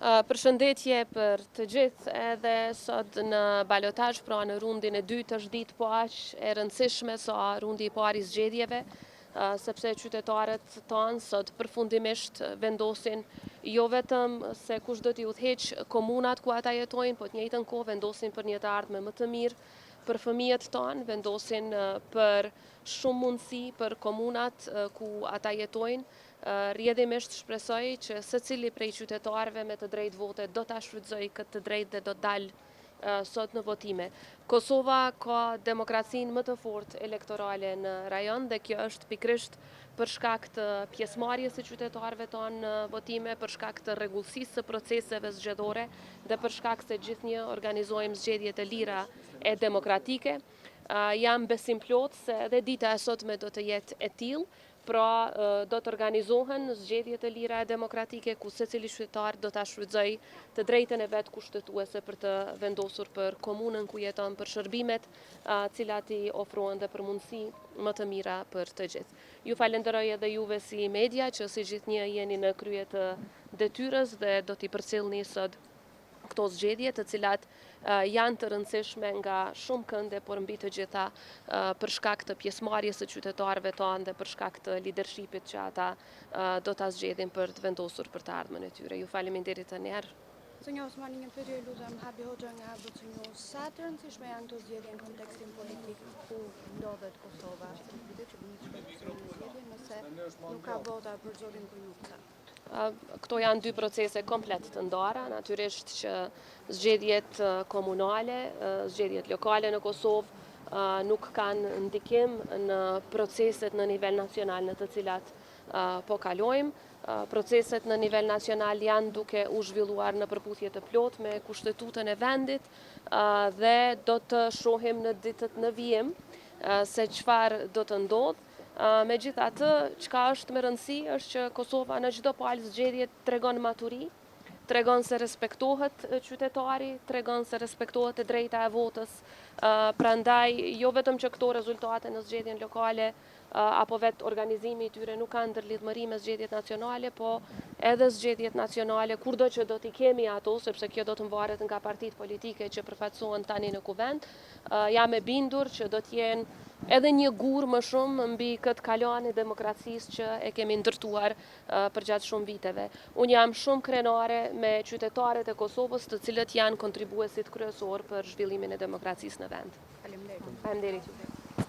Përshëndetje për të gjithë, edhe sot në balotazh, pra në rundin e dytë është ditë po aq e rëndësishme sa rundi i parë i zgjedhjeve, sepse qytetarët tanë sot përfundimisht vendosin jo vetëm se kush do t'i udhëheq komunat ku ata jetojnë, po të njëjtën kohë vendosin për një të ardhme më të mirë për fëmijët tanë, vendosin për shumë mundësi për komunat ku ata jetojnë. Rrjedhimisht shpresoj që secili prej qytetarëve me të drejtë vote do ta shfrytëzojë këtë të drejtë dhe do të dalë sot në votime. Kosova ka demokracinë më të fortë elektorale në rajon dhe kjo është pikërisht për shkak të pjesëmarrjes së qytetarëve tonë në votime, për shkak të rregullsisë së proceseve zgjedhore dhe për shkak se gjithnjë organizojmë zgjedhje të lira e demokratike. Jam besim plot se edhe dita e sotme do të jetë e tillë. Pra, do të organizohen zgjedhje të lira e demokratike ku secili qytetar do ta shfrytëzojë të drejtën e vet kushtetuese për të vendosur për komunën ku jeton, për shërbimet cilat i ofrohen dhe për mundësi më të mira për të gjithë. Ju falenderoj edhe juve si media që si gjithnjë jeni në krye të detyrës dhe do t'i përcjellni sot këto zgjedhje të cilat janë të rëndësishme nga shumë kënde, por mbi të gjitha për shkak të pjesëmarrjes së qytetarëve tanë dhe për shkak të leadershipit që ata do ta zgjedhin për të vendosur për të ardhmen e tyre. Ju faleminderit të njerë. Zënjo Osmani, një pyetje lutem Habi Hoxha nga BCNU. Sa të rëndësishme janë këto zgjedhje në kontekstin politik ku ndodhet Kosova? Është një pyetje që bëhet shpesh nëse nuk ka vota për zotin Kujnukca. Këto janë dy procese komplet të ndara, natyrisht që zgjedhjet komunale, zgjedhjet lokale në Kosovë nuk kanë ndikim në proceset në nivel nacional në të cilat po kalojmë. Proceset në nivel nacional janë duke u zhvilluar në përputhje të plot me kushtetutën e vendit dhe do të shohim në ditët në vijim se çfarë do të ndodhë. Megjithatë, çka është me rëndësi është që Kosova në çdo palë zgjedhje tregon maturi, tregon se respektohet qytetari, tregon se respektohet e drejta e votës. Prandaj, jo vetëm që këto rezultate në zgjedhjen lokale apo vetë organizimi i tyre nuk kanë ndërlidhmëri me zgjedhjet nacionale, po edhe zgjedhjet nacionale, kurdo që do t'i kemi ato, sepse kjo do të varet nga partitë politike që përfaqësohen tani në kuvend, jam e bindur që do t'jenë edhe një gur më shumë mbi këtë kaluan e demokracisë që e kemi ndërtuar për gjatë shumë viteve. Unë jam shumë krenare me qytetarët e Kosovës të cilët janë kontribuesit kryesor për zhvillimin e demokracisë në vend. Faleminderit. Faleminderit.